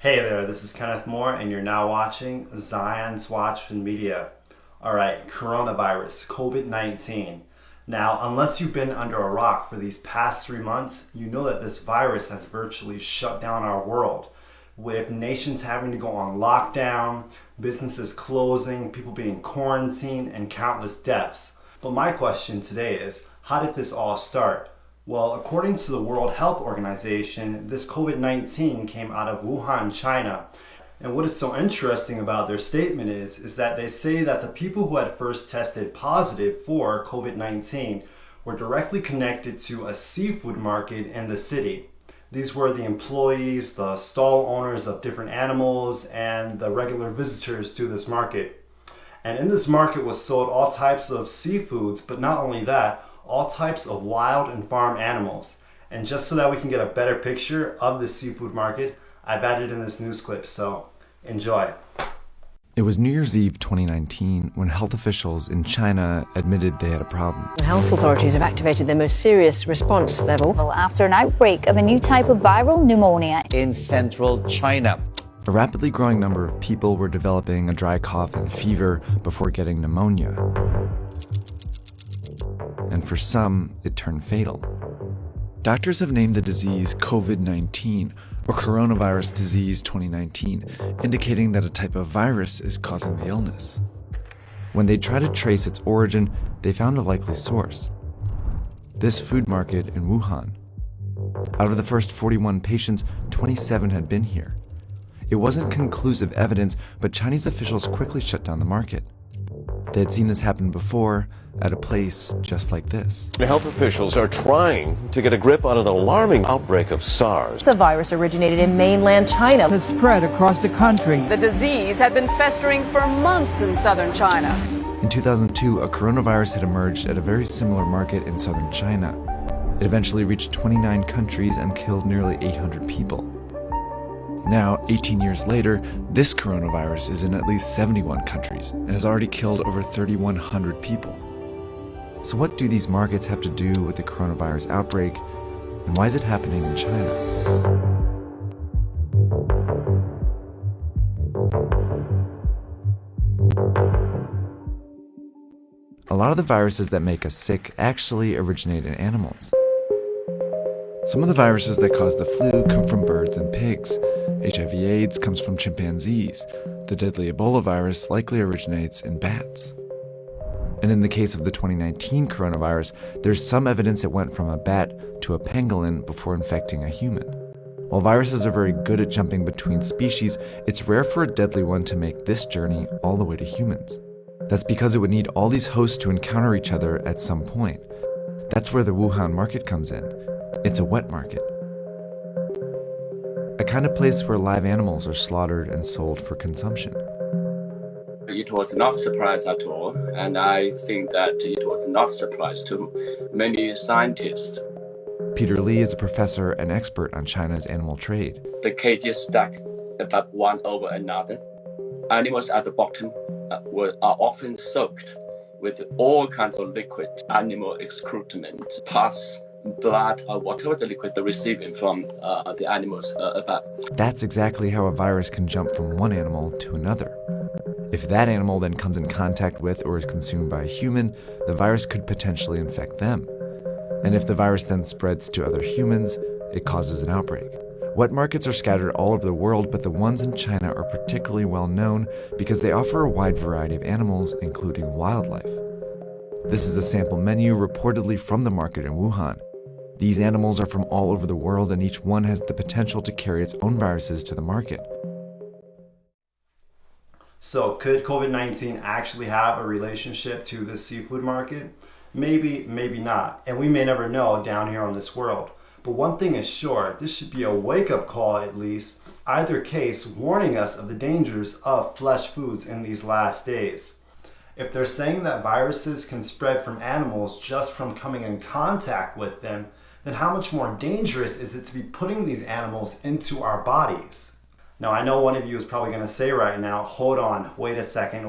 Hey there, this is Kenneth Moore, and you're now watching Zion's Watch from Media. Alright, coronavirus, COVID-19. Now, unless you've been under a rock for these past 3 months, you know that this virus has virtually shut down our world, with nations having to go on lockdown, businesses closing, people being quarantined, and countless deaths. But my question today is, how did this all start? Well, according to the World Health Organization, this COVID-19 came out of Wuhan, China. And what is so interesting about their statement is that they say that the people who had first tested positive for COVID-19 were directly connected to a seafood market in the city. These were the employees, the stall owners of different animals, and the regular visitors to this market. And in this market was sold all types of seafoods, but not only that, all types of wild and farm animals. And just so that we can get a better picture of the seafood market, I've added in this news clip, so enjoy. It was New Year's Eve 2019 when health officials in China admitted they had a problem. Health authorities have activated their most serious response level after an outbreak of a new type of viral pneumonia in central China. A rapidly growing number of people were developing a dry cough and fever before getting pneumonia. And for some, it turned fatal. Doctors have named the disease COVID-19, or coronavirus disease 2019, indicating that a type of virus is causing the illness. When they tried to trace its origin, they found a likely source: this food market in Wuhan. Out of the first 41 patients, 27 had been here. It wasn't conclusive evidence, but Chinese officials quickly shut down the market. They had seen this happen before, at a place just like this. Health officials are trying to get a grip on an alarming outbreak of SARS. The virus originated in mainland China. Has spread across the country. The disease had been festering for months in southern China. In 2002, a coronavirus had emerged at a very similar market in southern China. It eventually reached 29 countries and killed nearly 800 people. Now, 18 years later, this coronavirus is in at least 71 countries and has already killed over 3,100 people. So what do these markets have to do with the coronavirus outbreak, and why is it happening in China? A lot of the viruses that make us sick actually originate in animals. Some of the viruses that cause the flu come from birds and pigs. HIV/AIDS comes from chimpanzees. The deadly Ebola virus likely originates in bats. And in the case of the 2019 coronavirus, there's some evidence it went from a bat to a pangolin before infecting a human. While viruses are very good at jumping between species, it's rare for a deadly one to make this journey all the way to humans. That's because it would need all these hosts to encounter each other at some point. That's where the Wuhan market comes in. It's a wet market. A kind of place where live animals are slaughtered and sold for consumption. It was not a surprise at all, and I think that it was not a surprise to many scientists. Peter Lee is a professor and expert on China's animal trade. The cages stacked above one over another. Animals at the bottom are often soaked with all kinds of liquid, animal excrement, pus, blood, or whatever the liquid they're receiving from the animals above. That's exactly how a virus can jump from one animal to another. If that animal then comes in contact with or is consumed by a human, the virus could potentially infect them. And if the virus then spreads to other humans, it causes an outbreak. Wet markets are scattered all over the world, but the ones in China are particularly well known because they offer a wide variety of animals, including wildlife. This is a sample menu reportedly from the market in Wuhan. These animals are from all over the world, and each one has the potential to carry its own viruses to the market. So could COVID-19 actually have a relationship to the seafood market? Maybe, maybe not. And we may never know down here on this world. But one thing is sure, this should be a wake-up call at least, either case warning us of the dangers of flesh foods in these last days. If they're saying that viruses can spread from animals just from coming in contact with them, then how much more dangerous is it to be putting these animals into our bodies? Now, I know one of you is probably going to say right now, hold on, wait a second.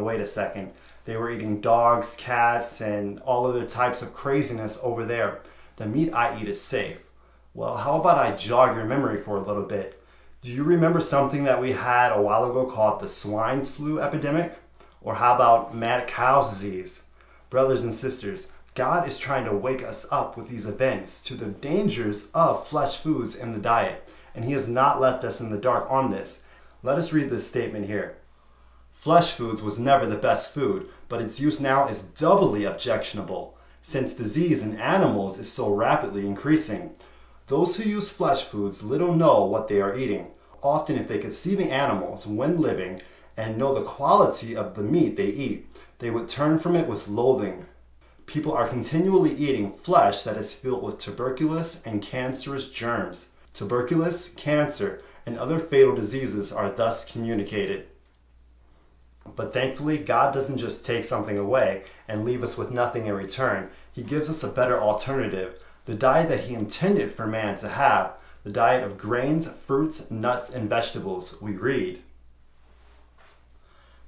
They were eating dogs, cats, and all other types of craziness over there. The meat I eat is safe. Well, how about I jog your memory for a little bit? Do you remember something that we had a while ago called the swine flu epidemic? Or how about mad cow disease? Brothers and sisters, God is trying to wake us up with these events to the dangers of flesh foods in the diet, and He has not left us in the dark on this. Let us read this statement here. Flesh foods was never the best food, but its use now is doubly objectionable, since disease in animals is so rapidly increasing. Those who use flesh foods little know what they are eating. Often, if they could see the animals when living and know the quality of the meat they eat, they would turn from it with loathing. People are continually eating flesh that is filled with tuberculous and cancerous germs. Tuberculosis, cancer, and other fatal diseases are thus communicated. But thankfully, God doesn't just take something away and leave us with nothing in return. He gives us a better alternative, the diet that He intended for man to have, the diet of grains, fruits, nuts, and vegetables. We read,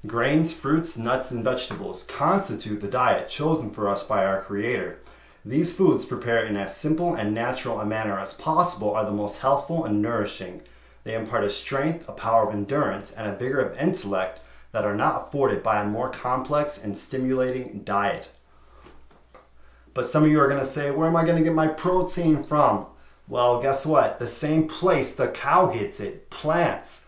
grains, fruits, nuts, and vegetables constitute the diet chosen for us by our Creator. These foods, prepared in as simple and natural a manner as possible, are the most healthful and nourishing. They impart a strength, a power of endurance, and a vigor of intellect that are not afforded by a more complex and stimulating diet. But some of you are going to say, where am I going to get my protein from? Well, guess what? The same place the cow gets it, plants.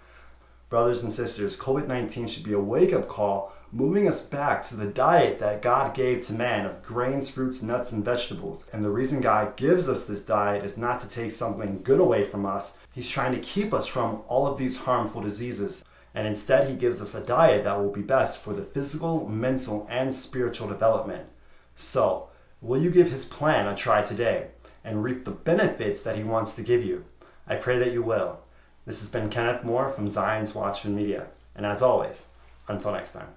Brothers and sisters, COVID-19 should be a wake-up call, moving us back to the diet that God gave to man of grains, fruits, nuts, and vegetables. And the reason God gives us this diet is not to take something good away from us. He's trying to keep us from all of these harmful diseases. And instead, He gives us a diet that will be best for the physical, mental, and spiritual development. So, will you give His plan a try today and reap the benefits that He wants to give you? I pray that you will. This has been Kenneth Moore from Zion's Watchman Media. And as always, until next time.